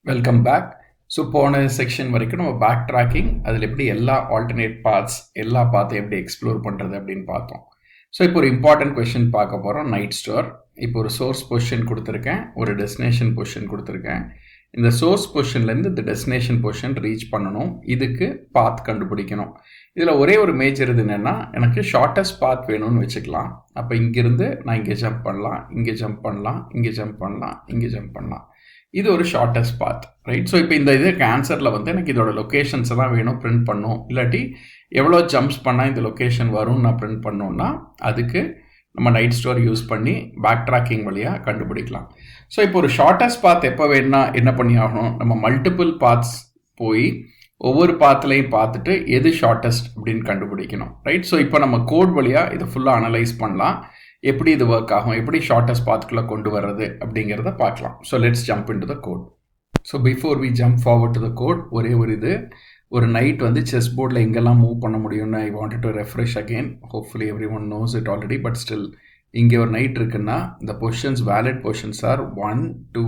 Welcome back. So போன section வரைக்கும் நம்ம பேக் ட்ராக்கிங் அதில் எப்படி எல்லா ஆல்டர்னேட் பாத்ஸ் எல்லா பாத்தையும் எப்படி எக்ஸ்ப்ளோர் பண்ணுறது அப்படின்னு பார்த்தோம். ஸோ இப்போ ஒரு இம்பார்ட்டன்ட் கொஷின் பார்க்க போகிறோம். Night store. இப்போ ஒரு சோர்ஸ் பொசிஷன் கொடுத்துருக்கேன், ஒரு டெஸ்டினேஷன் பொசிஷன் கொடுத்துருக்கேன். இந்த சோர்ஸ் பொசிஷன்லேருந்து இந்த டெஸ்டினேஷன் பொசிஷன் ரீச் பண்ணணும். இதுக்கு பாத் கண்டுபிடிக்கணும். இதில் ஒரே ஒரு மேஜர் இது என்னென்னா, எனக்கு ஷார்ட்டஸ்ட் பாத் வேணும்னு வச்சுக்கலாம். அப்போ இங்கேருந்து நான் இங்கே ஜம்ப் பண்ணலாம், இங்கே ஜம்ப் பண்ணலாம், இங்கே ஜம்ப் பண்ணலாம், இங்கே ஜம்ப் பண்ணலாம். இது ஒரு ஷார்ட்டஸ்ட் பாத், ரைட்? ஸோ இப்போ இந்த இதுக்கு ஆன்சரில் வந்து எனக்கு இதோட லொக்கேஷன்ஸ் எல்லாம் வேணும், பிரிண்ட் பண்ணும். இல்லாட்டி எவ்வளோ ஜம்ப்ஸ் பண்ணால் இந்த லொக்கேஷன் வரும்னு நான் பிரிண்ட் பண்ணோன்னா அதுக்கு நம்ம நைட் ஸ்டோர் யூஸ் பண்ணி பேக் ட்ராக்கிங் வழியாக கண்டுபிடிக்கலாம். ஸோ இப்போ ஒரு ஷார்ட்டஸ்ட் பாத் எப்போ வேணும்னா என்ன பண்ணி ஆகணும், நம்ம மல்டிபிள் பாத்ஸ் போய் ஒவ்வொரு பாத்துலையும் பார்த்துட்டு எது ஷார்ட்டஸ்ட் அப்படின்னு கண்டுபிடிக்கணும், ரைட்? ஸோ இப்போ நம்ம கோட் வழியாக இதை ஃபுல்லாக அனலைஸ் பண்ணலாம். எப்படி இது ஒர்க் ஆகும், எப்படி ஷார்ட்டஸ்ட் பாத்துக்குள்ளே கொண்டு வர்றது அப்படிங்கிறத பார்க்கலாம். So let's jump into the code. So before we jump forward to the code, ஒரே ஒரு நைட் வந்து செஸ் போர்டில் எங்கெல்லாம் மூவ் பண்ண முடியும்னு I wanted to refresh again. Hopefully every one knows it already, but still இங்கே ஒரு night இருக்குன்னா இந்த பொசிஷன்ஸ் வேலிட் பொசிஷன்ஸ் ஆர் 1 2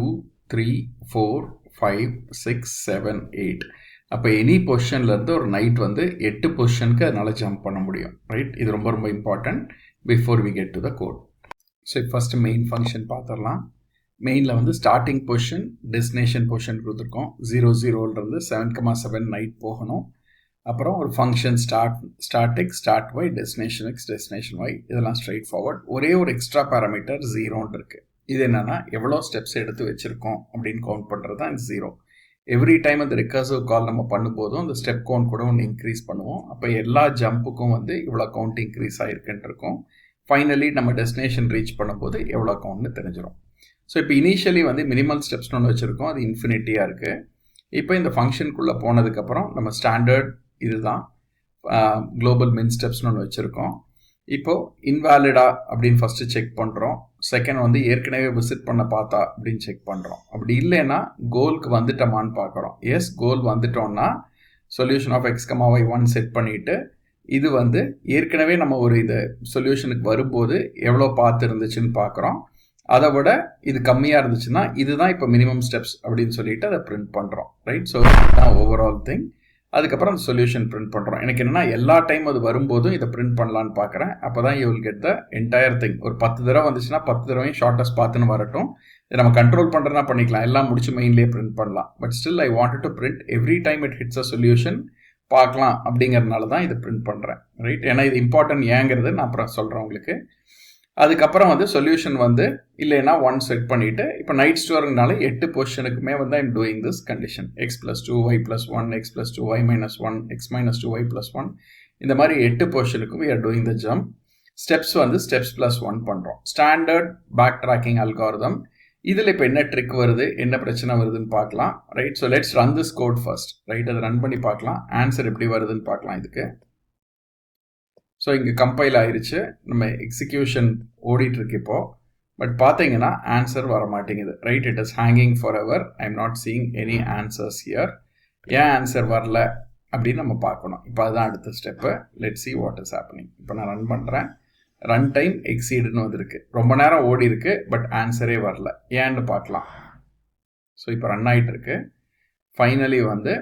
3 4 5 6 7 8. அப்போ எனி பொசிஷன்லேருந்து ஒரு நைட் வந்து 8 பொசிஷனுக்கு அதனால் ஜம்ப் பண்ண முடியும், ரைட்? இது ரொம்ப ரொம்ப important before we get to the code. So first main function பார்த்துடலாம். மெயினில் வந்து ஸ்டார்டிங் பொசிஷன், டெஸ்டினேஷன் பொசிஷன் கொடுத்துருக்கோம். 0 7,7 நைட் போகணும். அப்புறம் ஒரு function start x, start y, destination x, destination y, இதெல்லாம் ஸ்ட்ரைட் ஃபார்வர்ட். ஒரே ஒரு எக்ஸ்ட்ரா பேராமீட்டர் 0 இருக்குது. இது என்னென்னா எவ்வளோ ஸ்டெப்ஸ் எடுத்து வச்சுருக்கோம் அப்படின்னு கவுண்ட் பண்ணுறது தான் 0. எவ்ரி டைம் அந்த ரிகர்சிவ் கால் நம்ம பண்ணும்போதும் அந்த ஸ்டெப் கவுண்ட் கூட ஒன்று இன்க்ரீஸ் பண்ணுவோம். அப்போ எல்லா ஜம்புக்கும் வந்து இவ்வளோ கவுண்ட் இன்க்ரீஸ் ஆகிருக்குன்னு இருக்கும். ஃபைனலி நம்ம டெஸ்டினேஷன் ரீச் பண்ணும்போது எவ்வளோ கவுண்ட்னு தெரிஞ்சிடும். ஸோ இப்போ இனிஷியலி வந்து மினிமல் ஸ்டெப்ஸ்னு ஒன்று வச்சுருக்கோம், அது இன்ஃபினிட்டியாக இருக்குது. இப்போ இந்த ஃபங்க்ஷனுக்குள்ளே போனதுக்கப்புறம் நம்ம ஸ்டாண்டர்ட் இதுதான் குளோபல் மின் ஸ்டெப்ஸ்னு ஒன்று வச்சுருக்கோம். இப்போது இன்வேலிடா அப்படின்னு ஃபஸ்ட்டு செக் பண்ணுறோம். செகண்ட் வந்து ஏற்கனவே விசிட் பண்ண பார்த்தா அப்படின்னு செக் பண்ணுறோம். அப்படி இல்லைன்னா கோலுக்கு வந்துட்டோமான்னு பார்க்குறோம். எஸ், கோல் வந்துட்டோம்னா solution of x comma y 1 set பண்ணிவிட்டு இது வந்து ஏற்கனவே நம்ம ஒரு இது சொல்யூஷனுக்கு வரும்போது எவ்வளோ பார்த்து இருந்துச்சுன்னு பார்க்குறோம். அதை விட இது கம்மியாக இருந்துச்சுன்னா இதுதான் இப்போ மினிமம் ஸ்டெப்ஸ் அப்படின்னு சொல்லிட்டு அதை பிரிண்ட் பண்ணுறோம், ரைட்? ஸோ இதுதான் ஓவரால் திங். அதுக்கப்புறம் அந்த சொல்யூஷன் பிரிண்ட் பண்ணுறோம். எனக்கு என்னென்னா எல்லா டைம் அது வரும்போதும் இதை பிரிண்ட் பண்ணலான்னு பார்க்குறேன். அப்போ தான் you will get the entire thing. ஒரு 10 தடவை வந்துச்சுன்னா 10 தடவையும் ஷார்ட்டஸ்ட் பார்த்துன்னு வரட்டும். இதை நம்ம கண்ட்ரோல் பண்ணுறதுனா பண்ணிக்கலாம், எல்லாம் முடிச்சு மெயின்லேயே பிரிண்ட் பண்ணலாம். But still I wanted to print every time it hits a solution பார்க்கலாம் அப்படிங்கிறதுனால தான் இதை பிரிண்ட் பண்ணுறேன், ரைட்? ஏன்னா இது இம்பார்ட்டன்ட் ஏங்கிறது நான் அப்புறம் சொல்கிறேன் உங்களுக்கு. அதுக்கப்புறம் வந்து சொல்யூஷன் வந்து இல்லைன்னா 1 செட் பண்ணிவிட்டு இப்போ நைட் ஸ்டோருங்கனால 8 பொசிஷனுக்குமே வந்து I'm doing this condition. X plus 2y plus 1, x plus 2y minus 1, x minus 2y plus 1, இந்த மாதிரி 8 பொசிஷனுக்கும் we are doing the jump. Steps வந்து ஸ்டெப்ஸ் ப்ளஸ் 1 பண்ணுறோம். Standard backtracking algorithm. இதில் இப்போ என்ன ட்ரிக் வருது, என்ன பிரச்சனை வருதுன்னு பார்க்கலாம், right? So let's run this code first, right? அதை ரன் பண்ணி பார்க்கலாம், ஆன்சர் எப்படி வருதுன்னு பார்க்கலாம் இதுக்கு. ஸோ இங்கே கம்பைல் ஆயிடுச்சு, நம்ம எக்ஸிக்யூஷன் ஓடிட்டுருக்கு இப்போது. பட் பார்த்தீங்கன்னா ஆன்சர் வர மாட்டேங்குது, right? It is hanging for ever. I am not seeing any answers here. ஏன் ஆன்சர் வரல அப்படின்னு நம்ம பார்க்கணும். இப்போ அதுதான் அடுத்த step. Let see what is happening. இப்போ நான் ரன் பண்ணுறேன். ரன் டைம் எக்ஸீடுன்னு வந்துருக்கு. ரொம்ப நேரம் ஓடி இருக்கு, பட் ஆன்சரே வரல. ஏன்னு பார்க்கலாம். ஸோ இப்போ ரன் ஆகிட்டு இருக்கு. ஃபைனலி வந்து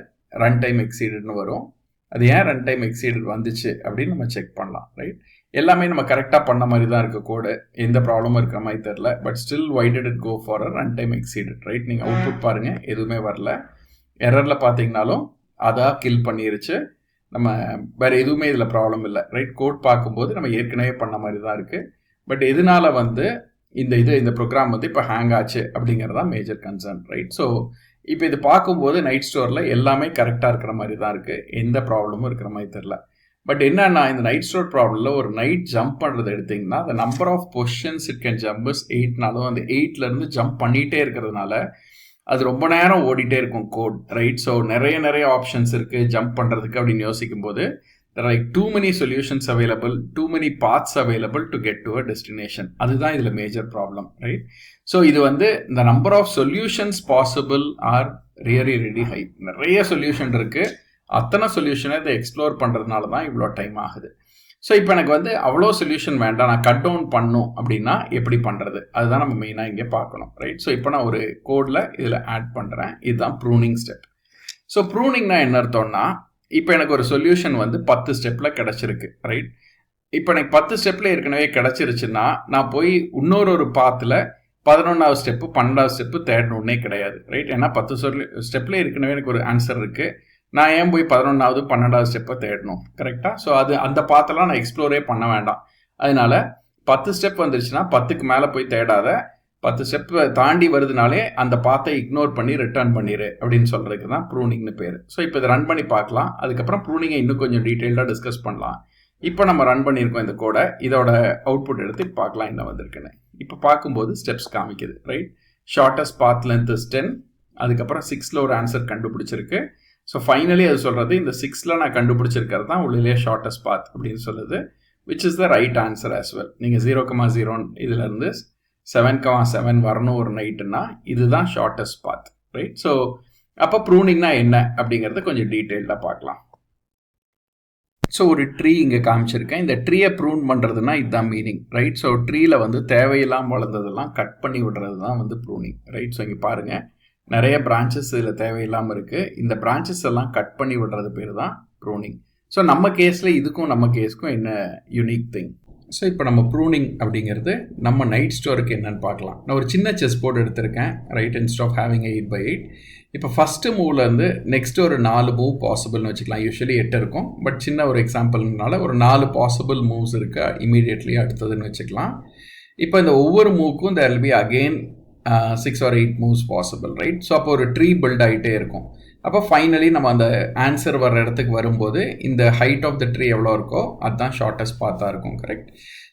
ரன் டைம் எக்ஸீடுன்னு வரும். அது ஏன் ரன் டைம் எக்ஸீடட் வந்துச்சு அப்படின்னு நம்ம செக் பண்ணலாம், ரைட்? எல்லாமே நம்ம கரெக்டாக பண்ண மாதிரி தான் இருக்குது கோடு, எந்த ப்ராப்ளமும் இருக்கிற மாதிரி தெரில. But still why did it go for a run time exceeded, right? நீங்கள் அவுட்புட் பாருங்கள், எதுவுமே வரல. எரரில் பார்த்தீங்கனாலும் அதான் கில் பண்ணிருச்சு. நம்ம வேறு எதுவுமே இதில் ப்ராப்ளம் இல்லை, ரைட்? கோட் பார்க்கும்போது நம்ம ஏற்கனவே பண்ண மாதிரி தான் இருக்குது. பட் எதனால வந்து இந்த ப்ரோக்ராம் வந்து இப்போ ஹேங் ஆச்சு அப்படிங்கிறதான் மேஜர் கன்சர்ன், ரைட்? ஸோ இப்போ இது பார்க்கும்போது நைட் ஸ்டோரில் எல்லாமே கரெக்டாக இருக்கிற மாதிரி தான் இருக்குது, எந்த ப்ராப்ளமும் இருக்கிற மாதிரி தெரில. பட் என்னன்னா இந்த நைட் ஸ்டோர் ப்ராப்ளமில் ஒரு நைட் ஜம்ப் பண்ணுறது எடுத்திங்கன்னா the number of positions it can jump is 8னாலும் அந்த 8லேருந்து ஜம்ப் பண்ணிகிட்டே இருக்கிறதுனால அது ரொம்ப நேரம் ஓடிட்டே இருக்கும் கோட், ரைட்? ஸோ நிறைய ஆப்ஷன்ஸ் இருக்குது ஜம்ப் பண்ணுறதுக்கு அப்படின்னு யோசிக்கும் போது there are like too many solutions available, too many paths available to get to a destination. அதுதான் இதில் மேஜர் ப்ராப்ளம், ரைட்? ஸோ இது வந்து இந்த number of solutions possible are really high. நிறைய சொல்யூஷன் இருக்குது, அத்தனை சொல்யூஷனை இதை எக்ஸ்ப்ளோர் பண்ணுறதுனால தான் இவ்வளோ டைம் ஆகுது. ஸோ இப்போ எனக்கு வந்து அவ்வளோ சொல்யூஷன் வேண்டாம், நான் கட் டவுன் பண்ணும் அப்படின்னா எப்படி பண்ணுறது, அதுதான் நம்ம மெயினாக இங்கே பார்க்கணும், ரைட்? ஸோ இப்போ நான் ஒரு கோடில் இதில் ஆட் பண்ணுறேன். இதுதான் ப்ரூனிங் ஸ்டெப். ஸோ ப்ரூனிங்னா என்ன அர்த்தம்னா, இப்போ எனக்கு ஒரு சொல்யூஷன் வந்து 10 ஸ்டெப்பில் கிடச்சிருக்கு, ரைட்? இப்போ எனக்கு 10 ஸ்டெப்பில் ஏற்கனவே கிடச்சிருச்சுன்னா நான் போய் இன்னொரு பாத்தில் 11வது ஸ்டெப்பு 12வது ஸ்டெப்பு தேடணுன்னே கிடையாது, ரைட்? ஏன்னா 10 ஸ்டெப்பில் ஏற்கனவே எனக்கு ஒரு ஆன்சர் இருக்குது. நான் ஏன் போய் 11வது 12வது ஸ்டெப்பை தேடணும், கரெக்டாக? ஸோ அது அந்த பாத்தெல்லாம் நான் எக்ஸ்ப்ளோரே பண்ண வேண்டாம். அதனால 10 ஸ்டெப் வந்துருச்சுன்னா 10க்கு மேலே போய் தேடாத, 10 ஸ்டெப் தாண்டி வருதுனாலே அந்த பாத்தை இக்னோர் பண்ணி ரிட்டர்ன் பண்ணிடு அப்படின்னு சொல்கிறதுக்கு தான் ப்ரூனிங்னு பேர். ஸோ இப்போ இதை ரன் பண்ணி பார்க்கலாம். அதுக்கப்புறம் ப்ரூனிங்கை இன்னும் கொஞ்சம் டீட்டெயில்டாக டிஸ்கஸ் பண்ணலாம். இப்போ நம்ம ரன் பண்ணியிருக்கோம் இந்த கோடை. இதோட அவுட்புட் எடுத்து பார்க்கலாம் என்ன வந்திருக்குன்னு. இப்போ பார்க்கும்போது ஸ்டெப்ஸ் காமிக்குது, right? Shortest path length is 10. அதுக்கப்புறம் 6ல் ஒரு ஆன்சர் கண்டுபிடிச்சிருக்கு. ஸோ ஃபைனலி அது சொல்கிறது, இந்த 6ல் நான் கண்டுபிடிச்சிருக்கிறது தான் உள்ளே ஷார்ட்டஸ்ட் பாத் அப்படின்னு சொல்லுது, which is the right answer as well. நீங்கள் 0,0 இதுலேருந்து 7,7 வரணும் ஒரு நைட்டுன்னா இதுதான் ஷார்ட்டஸ்ட் பாத், ரைட்? ஸோ அப்போ ப்ரூனிங்னா என்ன அப்படிங்கிறத கொஞ்சம் டீட்டெயில்டாக பார்க்கலாம். ஸோ ஒரு ட்ரீ இங்கே காமிச்சிருக்கேன். இந்த ட்ரீயை ப்ரூன் பண்ணுறதுனா இதுதான் மீனிங், ரைட்? ஸோ ட்ரீயில் வந்து தேவையில்லாமல் வளர்ந்ததெல்லாம் கட் பண்ணி விடுறது தான் வந்து ப்ரூனிங், ரைட்? ஸோ இங்கே பாருங்கள், நிறைய பிரான்ச்சஸ் இதில் தேவையில்லாமல் இருக்குது. இந்த பிரான்ச்சஸ் எல்லாம் கட் பண்ணி விடுறது பேர் தான் ப்ரூனிங். ஸோ நம்ம கேஸில் இதுக்கும் நம்ம கேஸுக்கும் என்ன யூனிக் திங்? ஸோ இப்போ நம்ம ப்ரூனிங் அப்படிங்கிறது நம்ம நைட் ஸ்டோருக்கு என்னன்னு பார்க்கலாம். நான் ஒரு சின்ன செஸ் போர்டு எடுத்திருக்கேன், right? Instead of having 8x8. இப்போ ஃபஸ்ட்டு மூவ்லேருந்து நெக்ஸ்ட்டு ஒரு 4 மூவ் பாசிபிள்னு வச்சுக்கலாம். யூஸ்வலி 8 இருக்கும், பட் சின்ன ஒரு எக்ஸாம்பிள்னால ஒரு 4 பாசிபிள் மூவ்ஸ் இருக்கா இமீடியட்லி அடுத்ததுன்னு வச்சுக்கலாம். இப்போ இந்த ஒவ்வொரு மூவுக்கும் there will be again 6 or 8 moves possible, right? So அப்போ ஒரு ட்ரீ பில்ட் ஆகிட்டே இருக்கும். அப்போ ஃபைனலி நம்ம அந்த ஆன்சர் வர்ற இடத்துக்கு வரும்போது இந்த ஹைட் ஆஃப் த ட்ரீ எவ்வளோ இருக்கோ அதுதான் ஷார்ட்டஸ்ட் பாத்தாக இருக்கும், கரெக்ட்?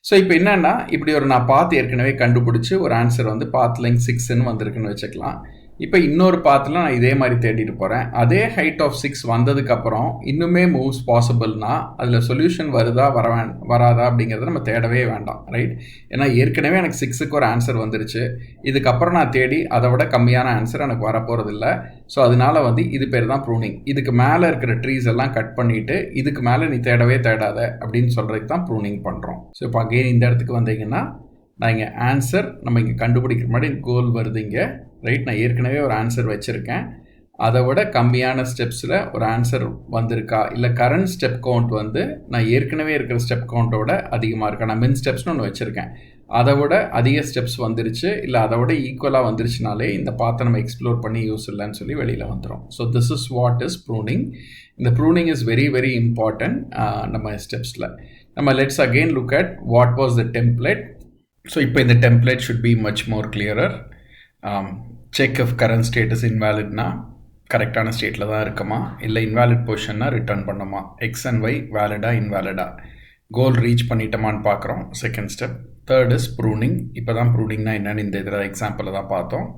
ஸோ இப்போ என்னென்னா, இப்படி ஒரு நான் பாத் ஏற்கனவே கண்டுபிடிச்சி ஒரு ஆன்சர் வந்து பாத் லெங்க் 6ன்னு வந்திருக்குன்னு வச்சுக்கலாம். இப்போ இன்னொரு பாத்தில் நான் இதே மாதிரி தேடிட்டு போகிறேன். அதே ஹைட் ஆஃப் 6 வந்ததுக்கப்புறம் இன்னுமே மூவ்ஸ் பாசிபிள்னா அதில் சொல்யூஷன் வருதா வராதா அப்படிங்கிறத நம்ம தேடவே வேண்டாம், ரைட்? ஏன்னா ஏற்கனவே எனக்கு 6க்கு ஒரு ஆன்சர் வந்துருச்சு. இதுக்கப்புறம் நான் தேடி அதை விட கம்மியான ஆன்சர் எனக்கு வரப்போகிறது இல்லை. ஸோ அதனால வந்து இது பேர் தான் ப்ரூனிங். இதுக்கு மேலே இருக்கிற ட்ரீஸ் எல்லாம் கட் பண்ணிவிட்டு இதுக்கு மேலே நீ தேடவே தேடாத அப்படின்னு சொல்கிறதுக்கு தான் ப்ரூனிங் பண்ணுறோம். ஸோ இப்போ அகெயின் இந்த இடத்துக்கு வந்தீங்கன்னா நான் இங்கே ஆன்சர் நம்ம இங்கே கண்டுபிடிக்கிற மாதிரி கோல் வருது இங்கே, ரைட்? நான் ஏற்கனவே ஒரு ஆன்சர் வச்சுருக்கேன். அதை விட கம்மியான ஸ்டெப்ஸில் ஒரு ஆன்சர் வந்திருக்கா, இல்லை கரண்ட் ஸ்டெப் கவுண்ட் வந்து நான் ஏற்கனவே இருக்கிற ஸ்டெப் கவுண்ட்டை விட அதிகமாக இருக்கா, நான் மின் ஸ்டெப்ஸ்னு ஒன்று வச்சுருக்கேன், அதை விட அதிக ஸ்டெப்ஸ் வந்துருச்சு இல்லை அதை விட ஈக்குவலாக வந்துருச்சுனாலே இந்த பாத்தை நம்ம எக்ஸ்ப்ளோர் பண்ணி யூஸ் இல்லைன்னு சொல்லி வெளியில் வந்துடும். So this is what is pruning. இந்த pruning is very very important நம்ம ஸ்டெப்ஸில். நம்ம let's again look at what was the template. So இப்போ இந்த template should be much more clearer. Check if current status இன்வேலிட்னா கரெக்டான ஸ்டேட்டில் தான் இருக்குமா, இல்லை இன்வேலிட் பொசிஷன்னா ரிட்டர்ன் பண்ணுமா, எக்ஸ் அண்ட் ஒய் வேலிடா இன்வேலிடா, கோல் ரீச் பண்ணிட்டோமான்னு பார்க்குறோம், second step. Third is pruning. இப்போ தான் ப்ரூனிங்னா என்னென்னு இந்த இதில் எக்ஸாம்பிளில் தான் பார்த்தோம்.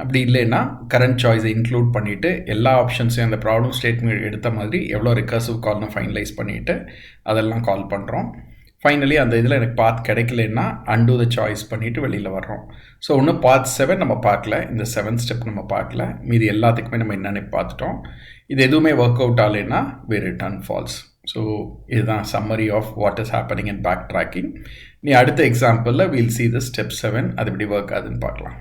அப்படி இல்லைன்னா கரண்ட் சாய்ஸை இன்க்ளூட் பண்ணிவிட்டு எல்லா ஆப்ஷன்ஸையும் அந்த ப்ராப்ளம் ஸ்டேட்மெண்ட் எடுத்த மாதிரி எவ்வளோ ரிகர்சிவ் கால்னு ஃபைனலைஸ் பண்ணிவிட்டு அதெல்லாம் கால் பண்ணுறோம். ஃபைனலி அந்த இதில் எனக்கு பாத் கிடைக்கலன்னா அன்டூ த சாய்ஸ் பண்ணிவிட்டு வெளியில் வர்றோம். ஸோ ஒன்றும் பாத் 7 நம்ம பார்க்கல, இந்த 7th ஸ்டெப் நம்ம பார்க்கல, மீதி எல்லாத்துக்குமே நம்ம என்னென்னு பார்த்துட்டோம். இது எதுவுமே ஒர்க் அவுட் ஆகலைன்னா we return false. ஸோ இதுதான் summary of what is happening in backtracking. நீ அடுத்த எக்ஸாம்பிளில் we'll see the step 7 அது எப்படி ஒர்க் ஆகுதுன்னு பார்க்கலாம்.